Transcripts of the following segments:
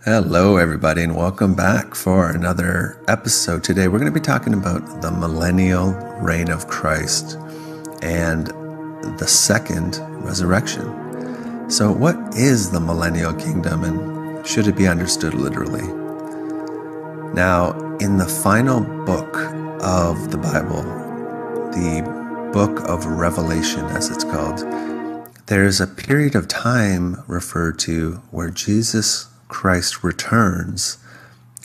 Hello, everybody, and welcome back for another episode. Today, we're going to be talking about the Millennial Reign of Christ and the second resurrection. So, what is the Millennial Kingdom, and should it be understood literally? Now, in the final book of the Bible, the book of Revelation, as it's called, there's a period of time referred to where Jesus Christ returns,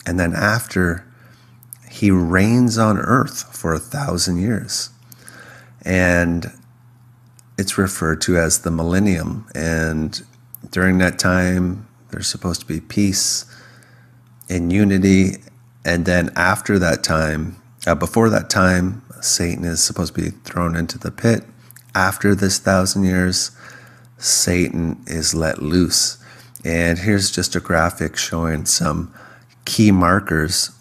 and then after, he reigns on earth for 1,000 years. And it's referred to as the millennium. And during that time, there's supposed to be peace and unity. And then after that time, before that time, Satan is supposed to be thrown into the pit. After this 1,000 years, Satan is let loose. And here's just a graphic showing some key markers.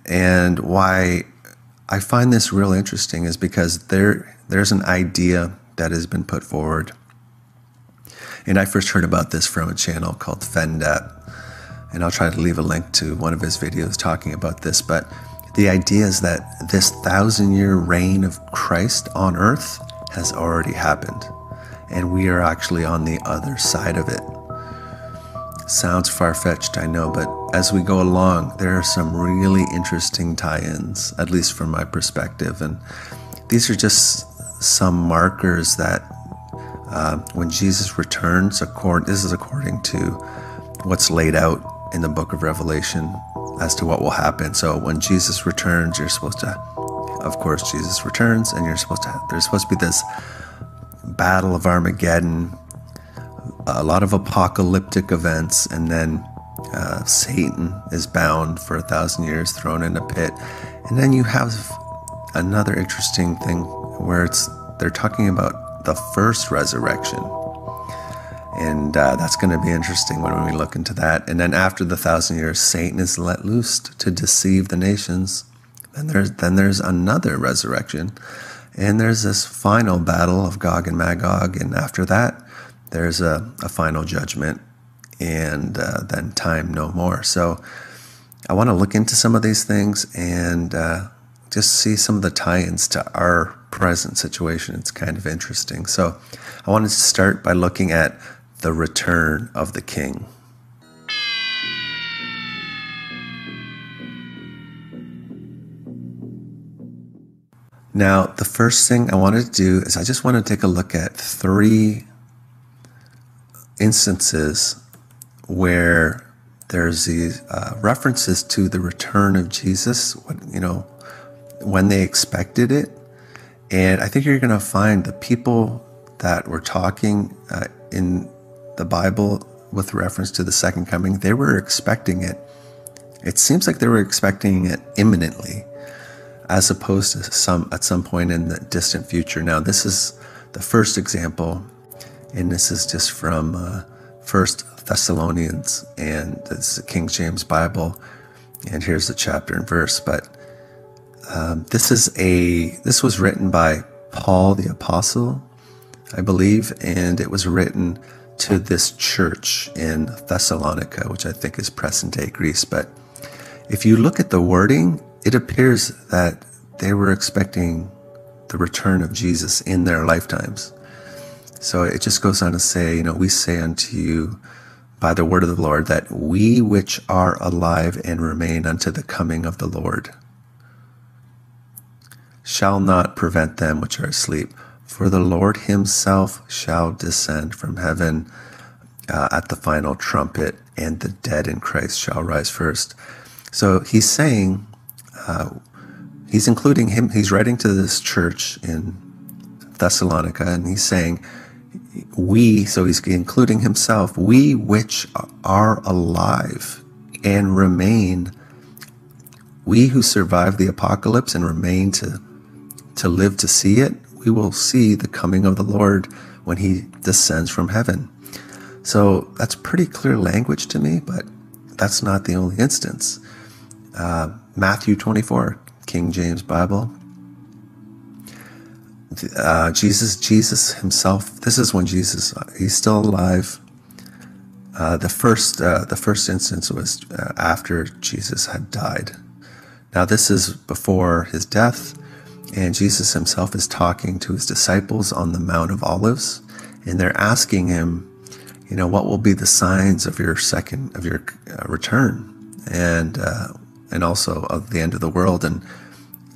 And why I find this real interesting is because there's an idea that has been put forward. And I first heard about this from a channel called Fendat. And I'll try to leave a link to one of his videos talking about this. But the idea is that this 1,000-year reign of Christ on earth has already happened. And we are actually on the other side of it. Sounds far-fetched, I know, but as we go along, there are some really interesting tie-ins, at least from my perspective. And these are just some markers that when Jesus returns, this is according to what's laid out in the book of Revelation as to what will happen. So when Jesus returns, you're supposed to, of course, Jesus returns, and there's supposed to be this Battle of Armageddon, a lot of apocalyptic events, and then Satan is bound for 1,000 years, thrown in a pit. And then you have another interesting thing where they're talking about the first resurrection. And that's going to be interesting when we look into that. And then after the 1,000 years, Satan is let loose to deceive the nations. Then there's another resurrection. And there's this final battle of Gog and Magog. And after that, there's a final judgment, and then time no more. So I want to look into some of these things and just see some of the tie-ins to our present situation. It's kind of interesting. So I wanted to start by looking at the return of the King. Now, the first thing I wanted to do is I just want to take a look at 3 instances where there's these references to the return of Jesus, when they expected it. And I think you're going to find the people that were talking in the Bible with reference to the second coming, they were expecting it. It seems like they were expecting it imminently, as opposed to at some point in the distant future. Now, this is the first example, and this is just from 1 Thessalonians, and it's the King James Bible, and here's the chapter and verse. But this was written by Paul the Apostle, I believe, and it was written to this church in Thessalonica, which I think is present-day Greece. But if you look at the wording, it appears that they were expecting the return of Jesus in their lifetimes. So it just goes on to say, we say unto you by the word of the Lord, that we which are alive and remain unto the coming of the Lord shall not prevent them which are asleep. For the Lord himself shall descend from heaven at the final trumpet, and the dead in Christ shall rise first. So he's saying, he's including him, he's writing to this church in Thessalonica, and he's saying, so he's including himself, we which are alive and remain, we who survive the apocalypse and remain to live to see it, we will see the coming of the Lord when he descends from heaven. So that's pretty clear language to me, but that's not the only instance. Matthew 24, King James Bible. Jesus himself, this is when Jesus, he's still alive. The first instance was after Jesus had died. Now this is before his death, and Jesus himself is talking to his disciples on the Mount of Olives, and they're asking him, what will be the signs of your return, and also of the end of the world. And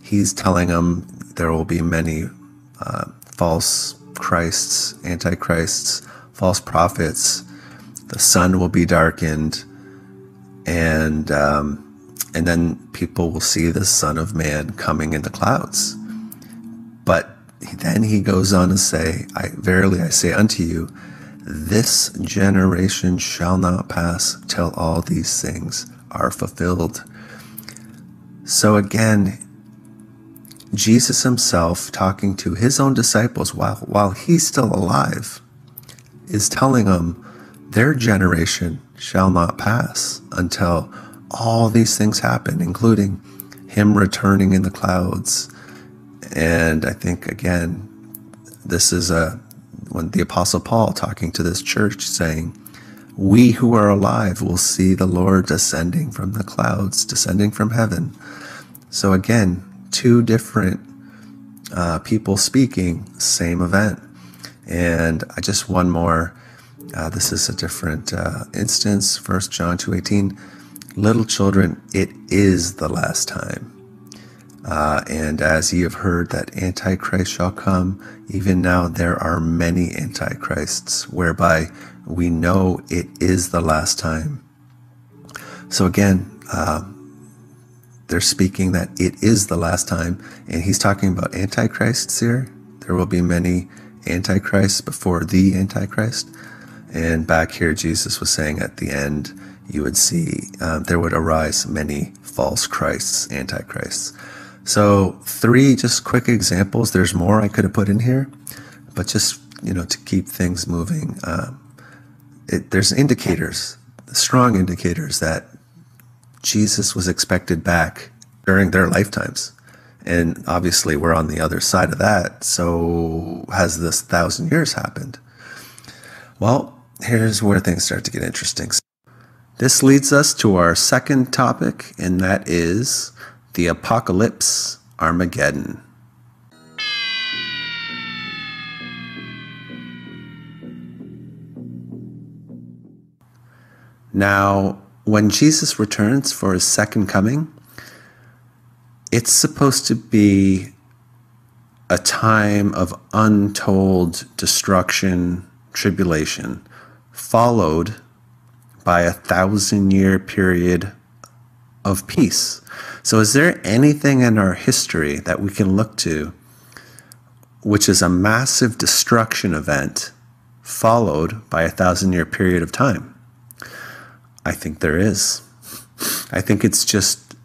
he's telling them there will be many false Christs, antichrists, false prophets. The sun will be darkened, and then people will see the Son of Man coming in the clouds. But then he goes on to say, Verily I say unto you, this generation shall not pass till all these things are fulfilled. So again, Jesus himself, talking to his own disciples while he's still alive, is telling them their generation shall not pass until all these things happen, including him returning in the clouds. And I think, again, this is when the Apostle Paul talking to this church saying, we who are alive will see the Lord descending from the clouds, descending from heaven. So again, two different people speaking, same event. And just one more. This is a different instance. 1 John 2:18. Little children, it is the last time. And as ye have heard that Antichrist shall come, even now there are many Antichrists, whereby we know it is the last time. So again, they're speaking that it is the last time, and he's talking about Antichrists here. There will be many Antichrists before the Antichrist. And back here, Jesus was saying at the end, you would see there would arise many false Christs, Antichrists. So 3 just quick examples. There's more I could have put in here, but just, to keep things moving. There's indicators, strong indicators that Jesus was expected back during their lifetimes. And obviously we're on the other side of that. So has this 1,000 years happened? Well, here's where things start to get interesting. This leads us to our second topic, and that is the apocalypse, Armageddon. Now, when Jesus returns for his second coming, it's supposed to be a time of untold destruction, tribulation, followed by a 1,000-year period of peace. So is there anything in our history that we can look to which is a massive destruction event followed by a 1,000-year period of time? I think there is. I think it's just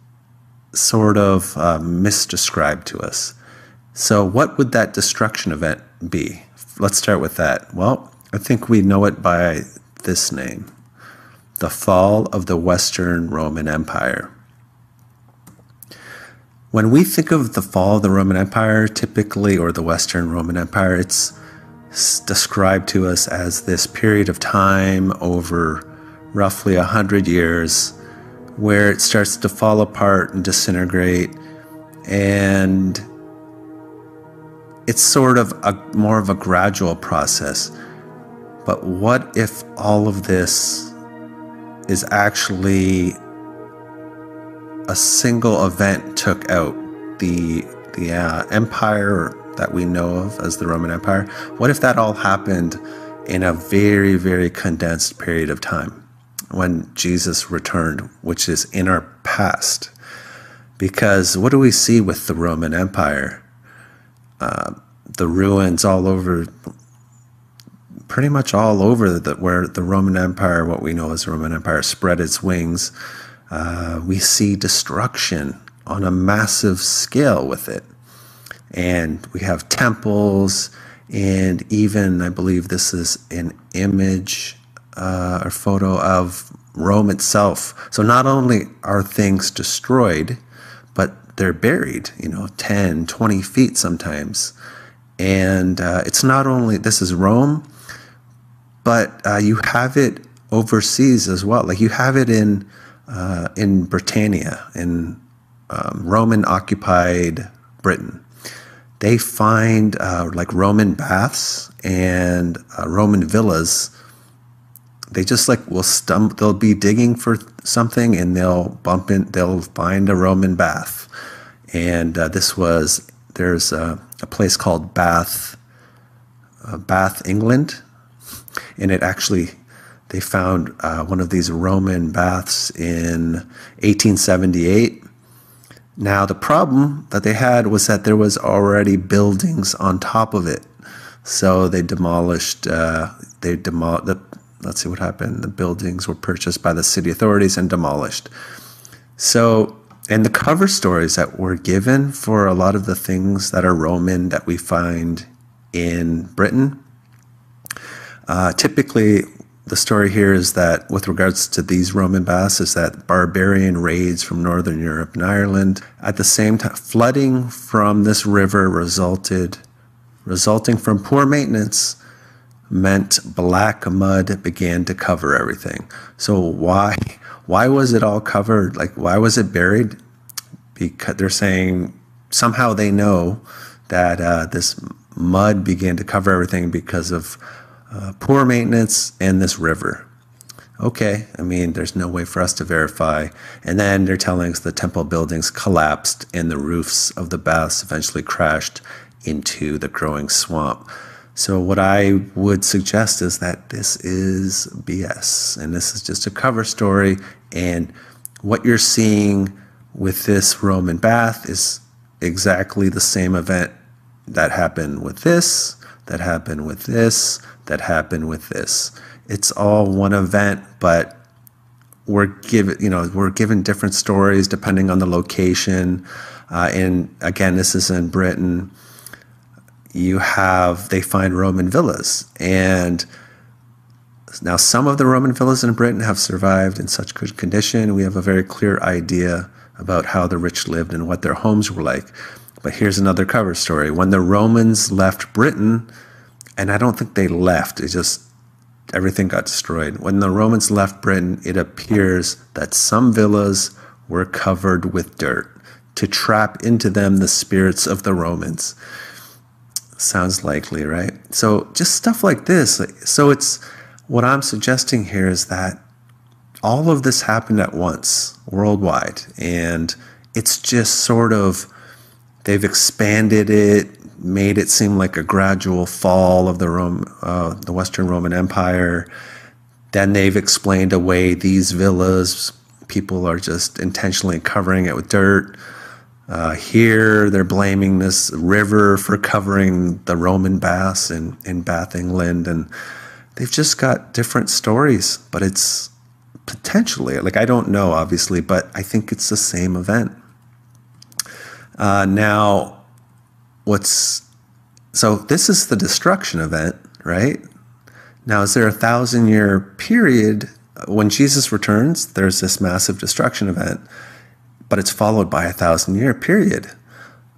sort of misdescribed to us. So what would that destruction event be? Let's start with that. Well, I think we know it by this name: the fall of the Western Roman Empire. When we think of the fall of the Roman Empire, typically, or the Western Roman Empire, it's described to us as this period of time over roughly 100 years where it starts to fall apart and disintegrate, and it's sort of more of a gradual process. But what if all of this is actually a single event took out the empire that we know of as the Roman Empire? What if that all happened in a very, very condensed period of time when Jesus returned, which is in our past? Because what do we see with the Roman Empire? The ruins all over, pretty much all over where the Roman Empire, what we know as the Roman Empire, spread its wings. We see destruction on a massive scale with it. And we have temples, and even, I believe this is an image or photo of Rome itself. So not only are things destroyed, but they're buried, 10, 20 feet sometimes. And it's not only, this is Rome, but you have it overseas as well. Like you have it in Britannia, in Roman occupied Britain. They find like Roman baths and Roman villas. They just like they'll be digging for something and they'll find a Roman bath. And there's a place called Bath, England. And they found one of these Roman baths in 1878. Now, the problem that they had was that there was already buildings on top of it. So they demolished, let's see what happened. The buildings were purchased by the city authorities and demolished. So, and the cover stories that were given for a lot of the things that are Roman that we find in Britain, typically, the story here is that with regards to these Roman baths is that barbarian raids from Northern Europe and Ireland, at the same time, flooding from this river resulting from poor maintenance meant black mud began to cover everything. So why was it all covered? Like, why was it buried? Because they're saying somehow they know that this mud began to cover everything because of poor maintenance and this river. Okay, I mean, there's no way for us to verify. And then they're telling us the temple buildings collapsed and the roofs of the baths eventually crashed into the growing swamp. So what I would suggest is that this is BS, and this is just a cover story, and what you're seeing with this Roman bath is exactly the same event that happened with this, that happened with this, that happened with this. It's all one event, but we're given different stories depending on the location. And again, this is in Britain. They find Roman villas, and now some of the Roman villas in Britain have survived in such good condition. We have a very clear idea about how the rich lived and what their homes were like. But here's another cover story. When the Romans left Britain, and I don't think they left, everything got destroyed. When the Romans left Britain, it appears that some villas were covered with dirt to trap into them the spirits of the Romans. Sounds likely, right? So just stuff like this. So what I'm suggesting here is that all of this happened at once, worldwide, and it's just sort of, they've expanded it, made it seem like a gradual fall of the Western Roman Empire. Then they've explained away these villas. People are just intentionally covering it with dirt. Here, they're blaming this river for covering the Roman baths in Bath, England. And they've just got different stories, but it's potentially, like, I don't know, obviously, but I think it's the same event. So this is the destruction event, right? Now, is there a 1,000-year period when Jesus returns? There's this massive destruction event, but it's followed by a 1,000-year period.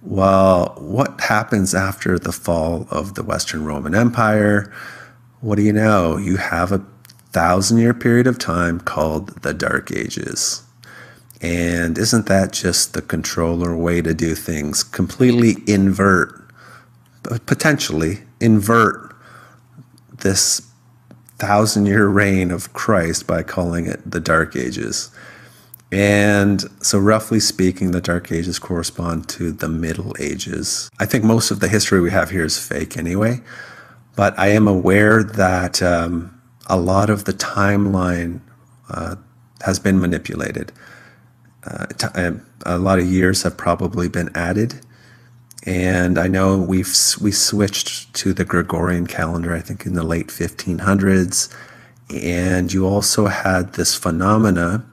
Well, what happens after the fall of the Western Roman Empire? What do you know? You have a 1,000-year period of time called the Dark Ages. And isn't that just the controller way to do things? Completely potentially invert this 1,000-year reign of Christ by calling it the Dark Ages. And so roughly speaking, the Dark Ages correspond to the Middle Ages. I think most of the history we have here is fake anyway, but I am aware that a lot of the timeline has been manipulated. A lot of years have probably been added, and I know we switched to the Gregorian calendar, I think in the late 1500s, and you also had this phenomena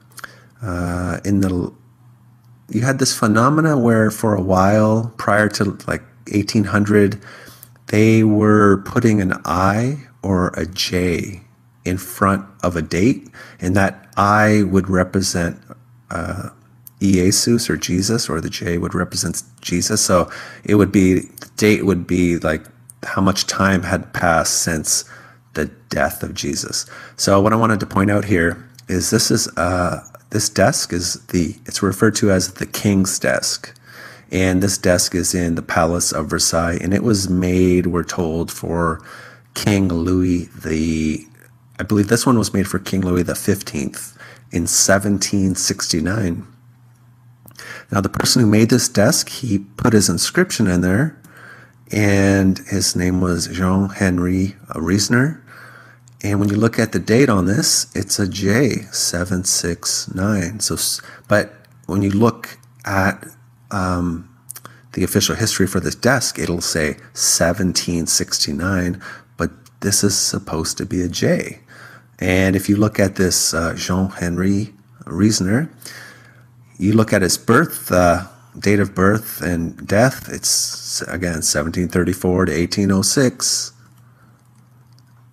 where for a while prior to like 1800, they were putting an I or a J in front of a date, and that I would represent Jesus or Jesus, or the J would represent Jesus. So the date would be like how much time had passed since the death of Jesus. So what I wanted to point out here is this desk it's referred to as the King's desk. And this desk is in the Palace of Versailles, and it was made, we're told, for King Louis I believe this one was made for King Louis XV in 1769. Now, the person who made this desk, he put his inscription in there, and his name was Jean-Henri Reisner. And when you look at the date on this, it's a J, 769. But when you look at the official history for this desk, it'll say 1769, but this is supposed to be a J. And if you look at this Jean-Henri Reisner, you look at his birth, date of birth and death, it's again 1734 to 1806.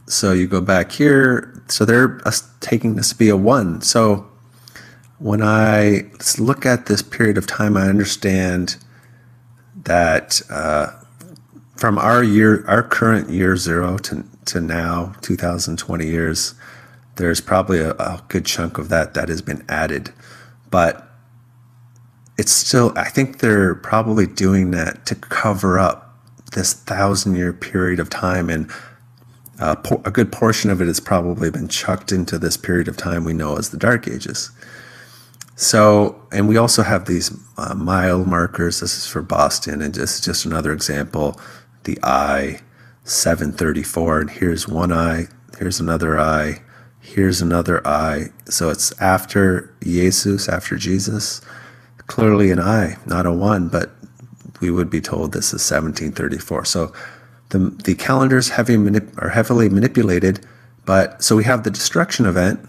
So you go back here, so they're taking this to be a 1. So when I look at this period of time, I understand that from our current year 0 to now 2020 years, there's probably a good chunk of that has been added. But it's still, I think they're probably doing that to cover up this 1,000-year period of time, and a good portion of it has probably been chucked into this period of time we know as the Dark Ages. So, and we also have these mile markers. This is for Boston, and this is just another example. The eye, 734, and here's one eye, here's another eye, here's another eye. So it's after Jesus, after Jesus. Clearly an eye, not a 1, but we would be told this is 1734. So the calendars are heavily manipulated, but so we have the destruction event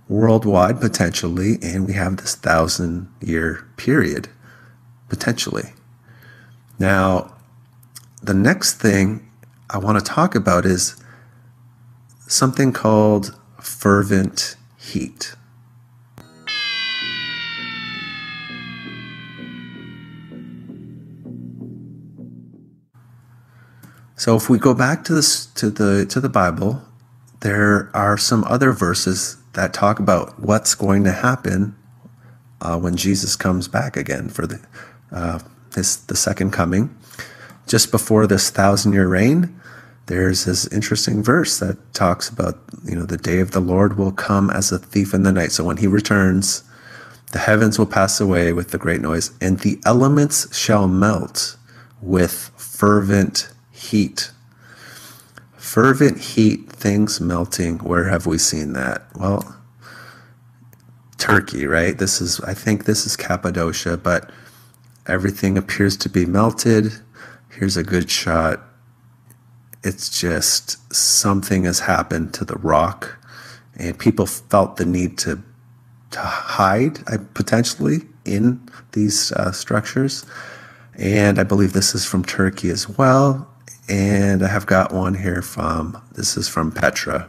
worldwide potentially, and we have this 1,000-year period potentially. Now, the next thing I want to talk about is something called fervent heat. So if we go back to the Bible, there are some other verses that talk about what's going to happen when Jesus comes back again for the second coming. Just before this 1,000-year reign, there's this interesting verse that talks about, the day of the Lord will come as a thief in the night. So when he returns, the heavens will pass away with the great noise, and the elements shall melt with fervent heat. Fervent heat, things melting. Where have we seen that? Well, Turkey, right? I think this is Cappadocia, but everything appears to be melted. Here's a good shot. It's just something has happened to the rock, and people felt the need to hide, potentially, in these structures. And I believe this is from Turkey as well. And I have got one here this is from Petra.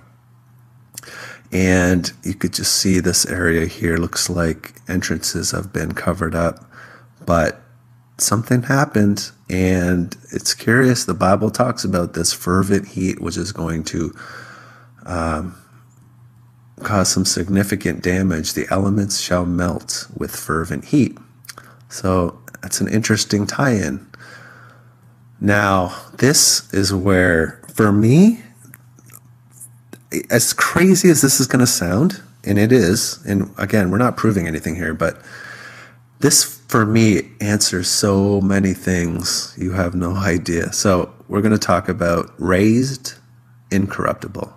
And you could just see this area here. Looks like entrances have been covered up, but something happened, and it's curious. The Bible talks about this fervent heat, which is going to cause some significant damage. The elements shall melt with fervent heat. So that's an interesting tie-in. Now, this is where, for me, as crazy as this is going to sound, and it is, and again, we're not proving anything here, but this, for me, answers so many things you have no idea. So we're going to talk about raised incorruptible.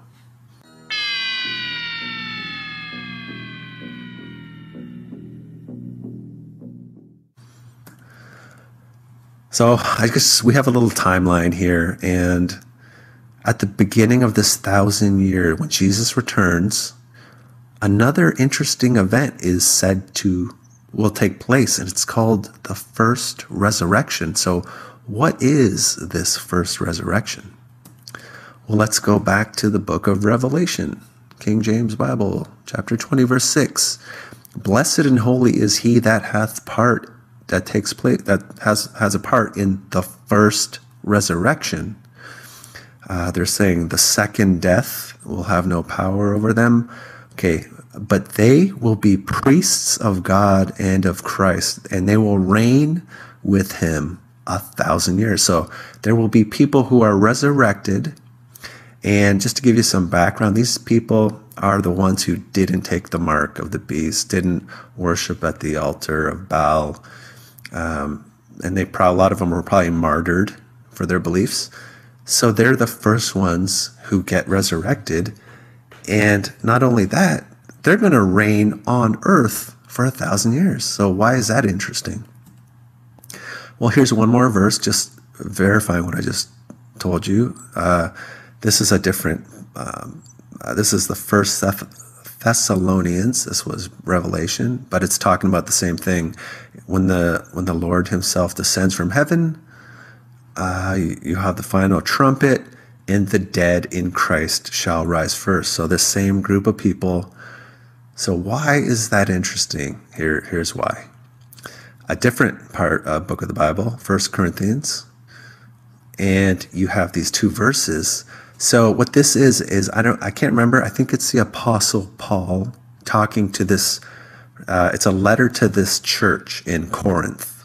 So I guess we have a little timeline here, and at the beginning of this 1,000-year, when Jesus returns, another interesting event will take place, and it's called the first resurrection. So what is this first resurrection? Well, let's go back to the book of Revelation, King James Bible, chapter 20, verse 6. Blessed and holy is he that has a part in the first resurrection. They're saying the second death will have no power over them. Okay, but they will be priests of God and of Christ, and they will reign with him 1,000 years. So there will be people who are resurrected. And just to give you some background, these people are the ones who didn't take the mark of the beast, didn't worship at the altar of Baal. And a lot of them were probably martyred for their beliefs. So they're the first ones who get resurrected. And not only that, they're going to reign on earth for 1,000 years. So why is that interesting? Well, here's one more verse, just verifying what I just told you. This is a different, this is the first Thessalonians. This was Revelation, but it's talking about the same thing. When the Lord himself descends from heaven, you have the final trumpet, and the dead in Christ shall rise first. So the same group of people. So why is that interesting? Here's why. A different book of the Bible, 1 Corinthians, and you have these two verses. So what this is I can't remember. I think it's the Apostle Paul talking to this. It's a letter to this church in Corinth,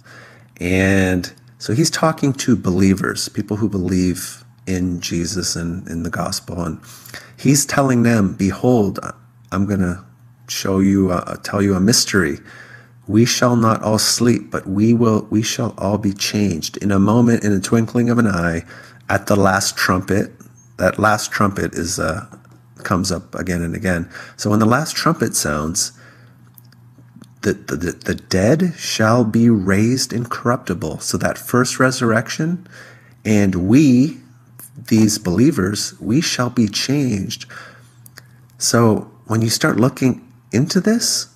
and so he's talking to believers, people who believe in Jesus and in the gospel, and he's telling them, "Behold, I'm going to show you, tell you a mystery. We shall not all sleep, but we shall all be changed in a moment, in a twinkling of an eye, at the last trumpet." That last trumpet comes up again and again. So when the last trumpet sounds, the dead shall be raised incorruptible. So that first resurrection, and we, these believers, we shall be changed. So when you start looking into this,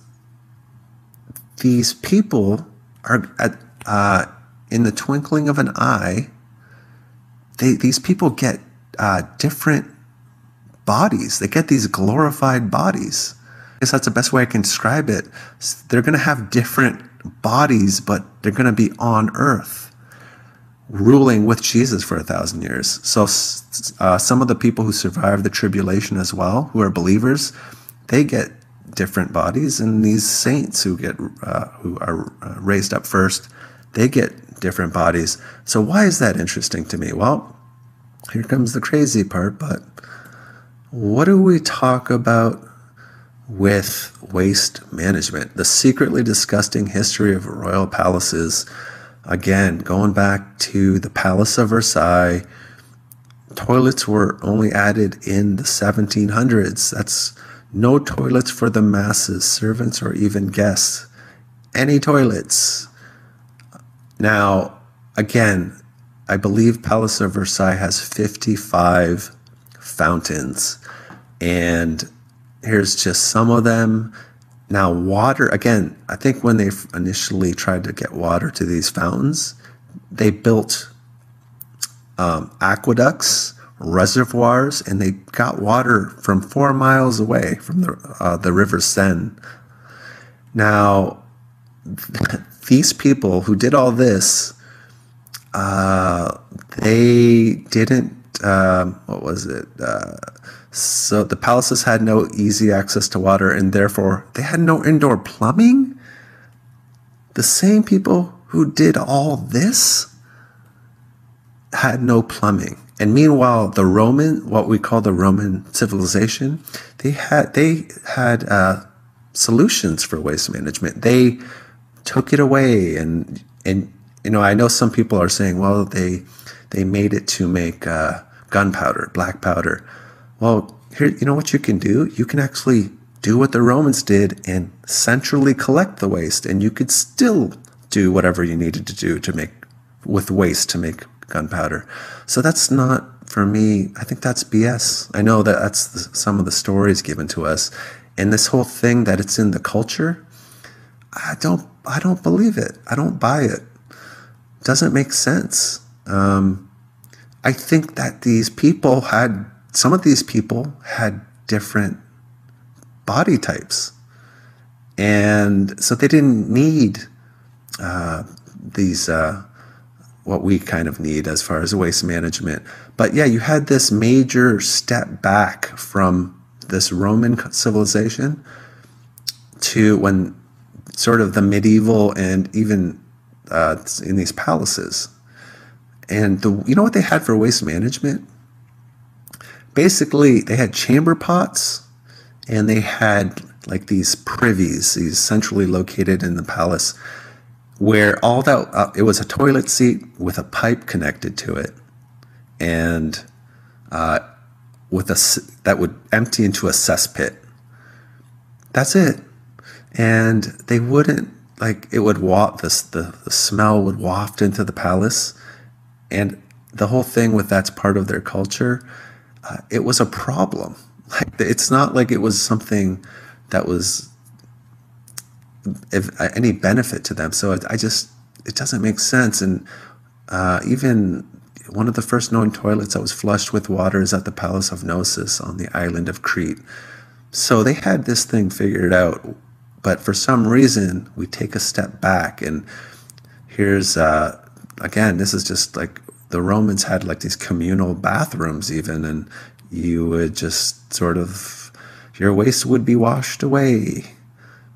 these people are in the twinkling of an eye. These people get different bodies. They get these glorified bodies. I guess that's the best way I can describe it. They're going to have different bodies, but they're going to be on earth, ruling with Jesus for 1,000 years. So some of the people who survive the tribulation as well, who are believers, they get different bodies, and these saints who are raised up first, they get different bodies. So why is that interesting to me? Well, here comes the crazy part, but what do we talk about with waste management? The secretly disgusting history of royal palaces. Again, going back to the Palace of Versailles, toilets were only added in the 1700s. That's no toilets for the masses, servants, or even guests. Any toilets. Now, again, I believe Palace of Versailles has 55 fountains, and here's just some of them. Now, water, again, I think when they initially tried to get water to these fountains, they built aqueducts, reservoirs, and they got water from 4 miles away from the River Seine. Now, these people who did all this, they didn't, so the palaces had no easy access to water, and therefore they had no indoor plumbing. The same people who did all this had no plumbing. And meanwhile, the Roman, what we call the Roman civilization, they had solutions for waste management. They took it away, and I know some people are saying, well, they made it to make gunpowder, black powder. Well, here, you know what you can do? You can actually do what the Romans did and centrally collect the waste, and you could still do whatever you needed to do to make with waste to make gunpowder. So that's not, for me, I think that's BS. I know that that's some of the stories given to us, and this whole thing that it's in the culture, I don't believe it. I don't buy it. It doesn't make sense. I think that some of these people had different body types, and so they didn't need these what we kind of need as far as waste management. But yeah, you had this major step back from this Roman civilization to when sort of the medieval and even in these palaces. And you know what they had for waste management? Basically, they had chamber pots, and they had like these privies, these centrally located in the palace, where all that it was a toilet seat with a pipe connected to it, and that would empty into a cesspit. That's it. And they wouldn't, like, it would the smell would waft into the palace, and the whole thing with that's part of their culture. It was a problem. Like, it's not like it was something that was any benefit to them. So it doesn't make sense. And even one of the first known toilets that was flushed with water is at the Palace of Knossos on the island of Crete. So they had this thing figured out, but for some reason we take a step back. And here's again, this is just like the Romans had like these communal bathrooms even, and you would just sort of, your waste would be washed away.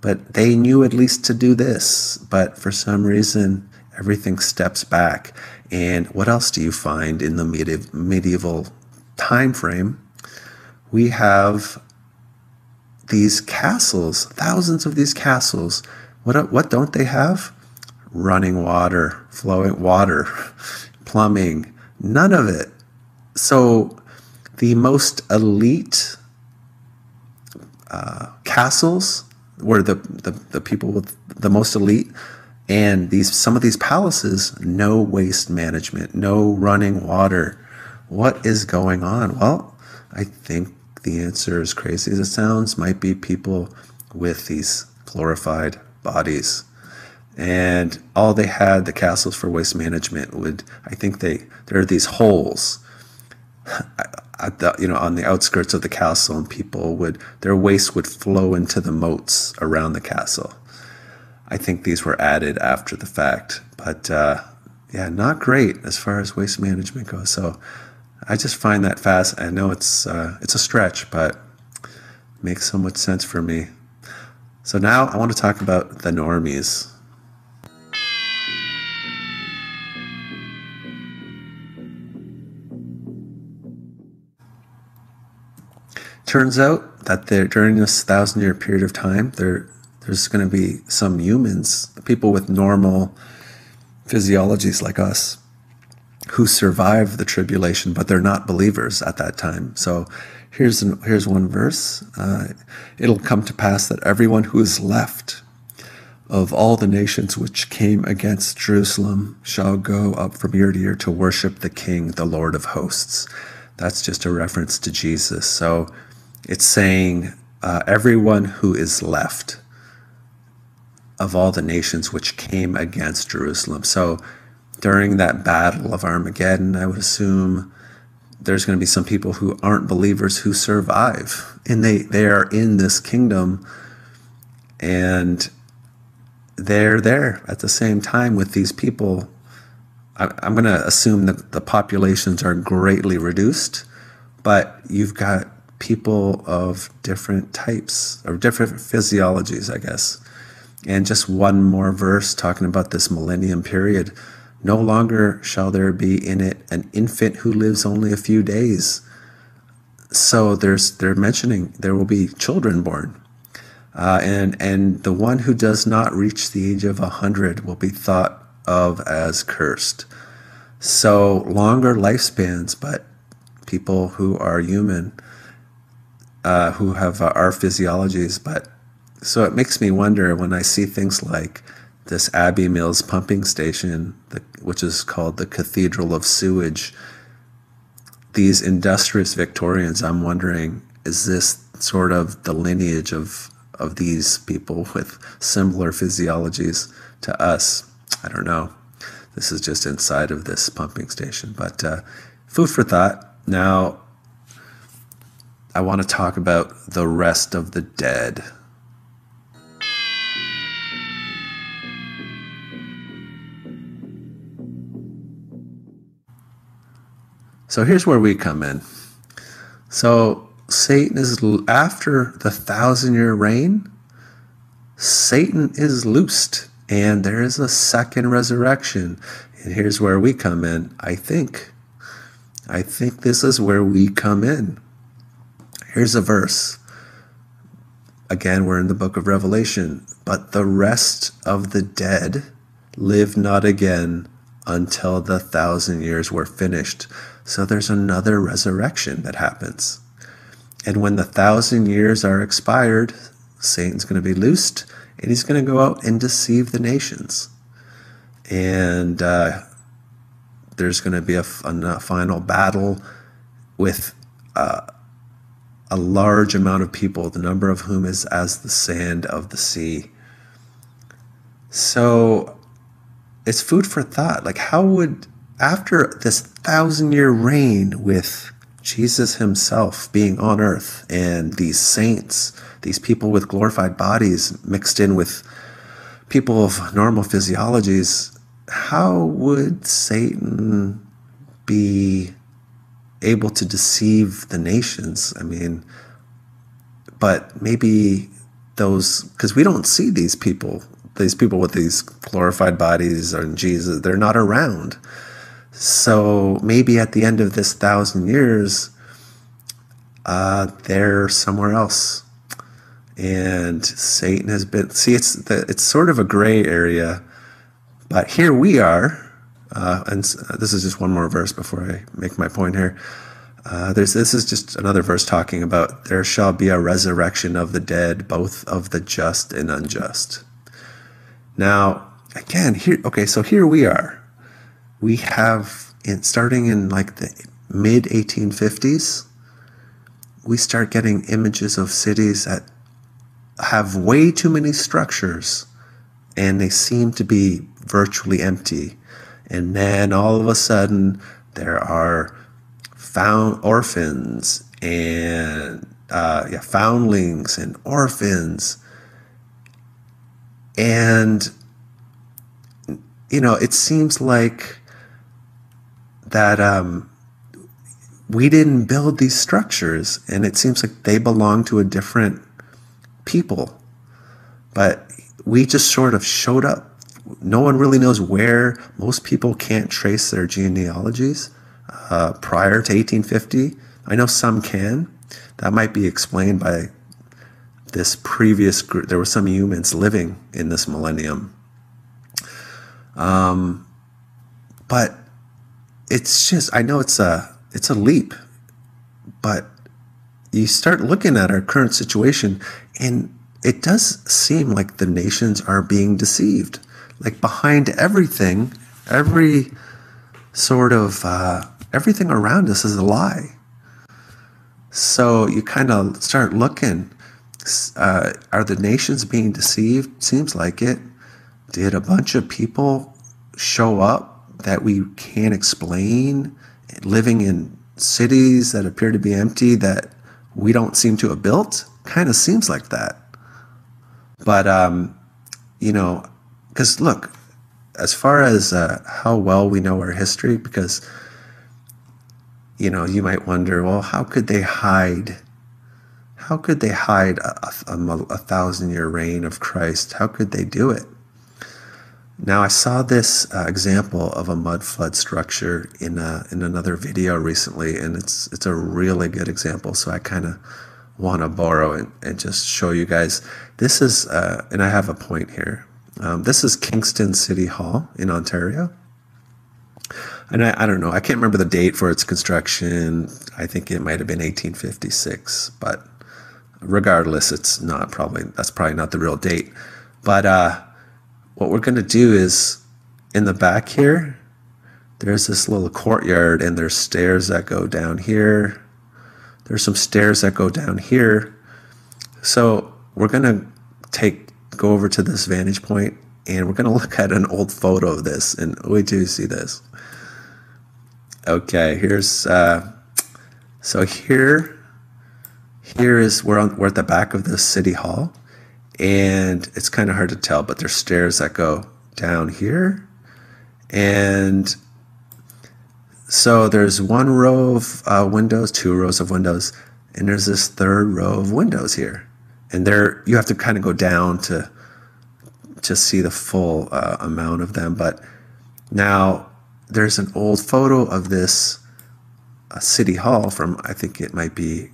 But they knew at least to do this. But for some reason, everything steps back. And what else do you find in the medieval time frame? We have these castles, thousands of these castles. What don't they have? Running water, flowing water, plumbing, none of it. So the most elite castles were the people with the most elite, and some of these palaces, no waste management, no running water. What is going on? Well, I think the answer, as crazy as it sounds, might be people with these glorified bodies. And all they had, the castles for waste management, I think there are these holes on the outskirts of the castle, and their waste would flow into the moats around the castle. I think these were added after the fact, but yeah, not great as far as waste management goes. So I just find that fast. I know it's a stretch, but it makes so much sense for me. So now I want to talk about the normies. Turns out that during this 1,000-year period of time, there's going to be some humans, people with normal physiologies like us, who survive the tribulation, but they're not believers at that time. So here's one verse. It'll come to pass that everyone who is left of all the nations which came against Jerusalem shall go up from year to year to worship the King, the Lord of hosts. That's just a reference to Jesus. So it's saying everyone who is left of all the nations which came against Jerusalem. So during that battle of Armageddon, I would assume there's going to be some people who aren't believers who survive. And they are in this kingdom, and they're there at the same time with these people. I'm going to assume that the populations are greatly reduced, but you've got people of different types, or different physiologies, I guess. And just one more verse talking about this millennium period. No longer shall there be in it an infant who lives only a few days. So they're mentioning there will be children born. And the one who does not reach the age of 100 will be thought of as cursed. So longer lifespans, but people who are human, who have our physiologies. But so it makes me wonder when I see things like this Abbey Mills pumping station, which is called the Cathedral of Sewage, these industrious Victorians, I'm wondering, is this sort of the lineage of these people with similar physiologies to us? I don't know. This is just inside of this pumping station, but food for thought. Now, I want to talk about the rest of the dead. So here's where we come in. So Satan is, after the 1,000-year reign, Satan is loosed, and there is a second resurrection. And here's where we come in. I think this is where we come in. Here's a verse. Again, we're in the book of Revelation. But the rest of the dead live not again until the 1,000 years were finished. So there's another resurrection that happens. And when the 1,000 years are expired, Satan's going to be loosed, and he's going to go out and deceive the nations. And there's going to be a final battle with a large amount of people, the number of whom is as the sand of the sea. So it's food for thought. Like, how would, after this 1,000-year reign with Jesus himself being on earth and these saints, these people with glorified bodies mixed in with people of normal physiologies, how would Satan be able to deceive the nations? I mean, but maybe those, because we don't see these people with these glorified bodies and Jesus, they're not around. So maybe at the end of this 1,000 years, they're somewhere else. And Satan has been, see, it's sort of a gray area, but here we are. And this is just one more verse before I make my point here. This is just another verse talking about there shall be a resurrection of the dead, both of the just and unjust. Now, again, so here we are. We have, starting in like the mid-1850s, we start getting images of cities that have way too many structures, and they seem to be virtually empty. And then all of a sudden, there are found orphans and foundlings and orphans. And, it seems like that we didn't build these structures, and it seems like they belong to a different people. But we just sort of showed up. No one really knows where. Most people can't trace their genealogies prior to 1850. I know some can. That might be explained by this previous group. There were some humans living in this millennium. But it's just, I know it's a leap, but you start looking at our current situation, and it does seem like the nations are being deceived. Like, behind everything, every sort of, everything around us is a lie. So you kind of start looking, are the nations being deceived? Seems like it. Did a bunch of people show up that we can't explain, living in cities that appear to be empty that we don't seem to have built? Kind of seems like that. But, because look, as far as how well we know our history, because, you might wonder, well, how could they hide? How could they hide a 1,000-year reign of Christ? How could they do it? Now, I saw this example of a mud flood structure in another video recently, and it's a really good example. So I kind of want to borrow it and just show you guys. This is, and I have a point here. This is Kingston City Hall in Ontario. And I don't know, I can't remember the date for its construction. I think it might have been 1856, but regardless, that's probably not the real date. But what we're going to do is, in the back here, there's this little courtyard, and there's stairs that go down here. There's some stairs that go down here. So we're going to go over to this vantage point, and we're going to look at an old photo of this, and wait till you see this. Okay, here's, so here is, we're at the back of this city hall, and it's kind of hard to tell, but there's stairs that go down here, and So there's one row of windows, two rows of windows, and there's this third row of windows here. And there you have to kind of go down to see the full amount of them. But now there's an old photo of this city hall from, I think it might be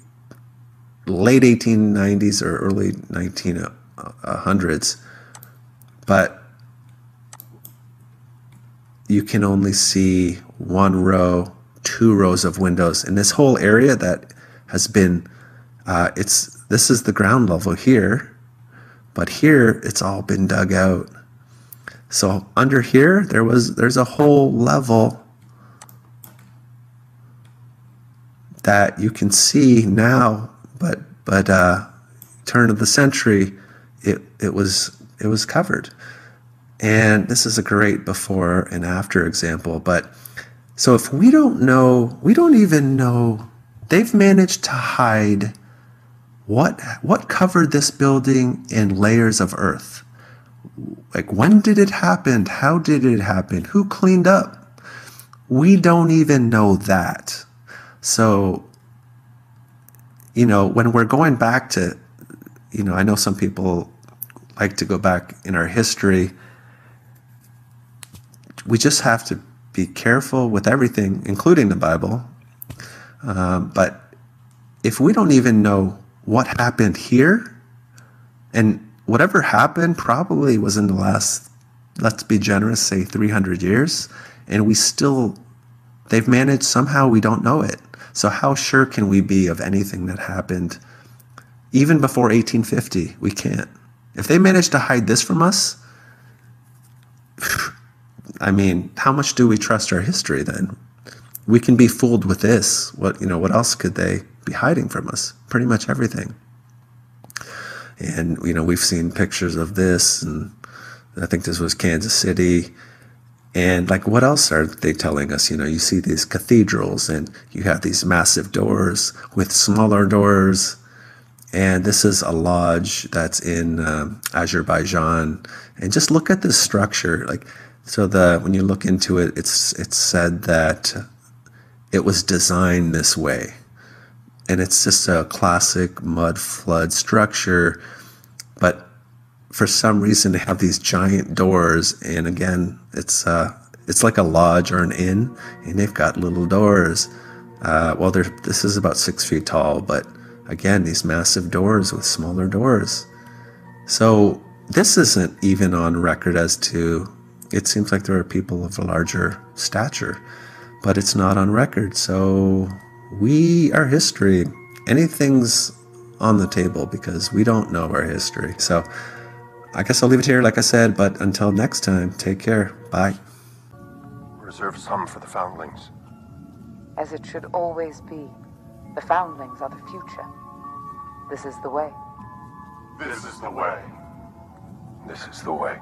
late 1890s or early 1900s. But you can only see one row, two rows of windows. And this whole area that has been, this is the ground level here, but here it's all been dug out. So under here, there's a whole level that you can see now, but turn of the century, it was covered. And this is a great before and after example. But so if we don't even know, they've managed to hide what covered this building in layers of earth. Like, when did it happen? How did it happen? Who cleaned up? We don't even know that. So, when we're going back to, I know some people like to go back in our history. We just have to be careful with everything, including the Bible. But if we don't even know what happened here, and whatever happened probably was in the last, let's be generous, say 300 years, and they've managed, somehow we don't know it. So how sure can we be of anything that happened even before 1850? We can't. If they managed to hide this from us, I mean, how much do we trust our history then? We can be fooled with this. What else could they be hiding from us? Pretty much everything. And, we've seen pictures of this, and I think this was Kansas City. And what else are they telling us? You see these cathedrals, and you have these massive doors with smaller doors. And this is a lodge that's in Azerbaijan. And just look at this structure. When you look into it, it's said that it was designed this way. And it's just a classic mud flood structure. But for some reason, they have these giant doors. And again, it's like a lodge or an inn, and they've got little doors. This is about 6 feet tall, but again, these massive doors with smaller doors. So this isn't even on record as to, it seems like there are people of a larger stature, but it's not on record. So our history, anything's on the table because we don't know our history. So I guess I'll leave it here, like I said, but until next time, take care. Bye. Reserve some for the foundlings. As it should always be. The foundlings are the future. This is the way. This is the way. This is the way.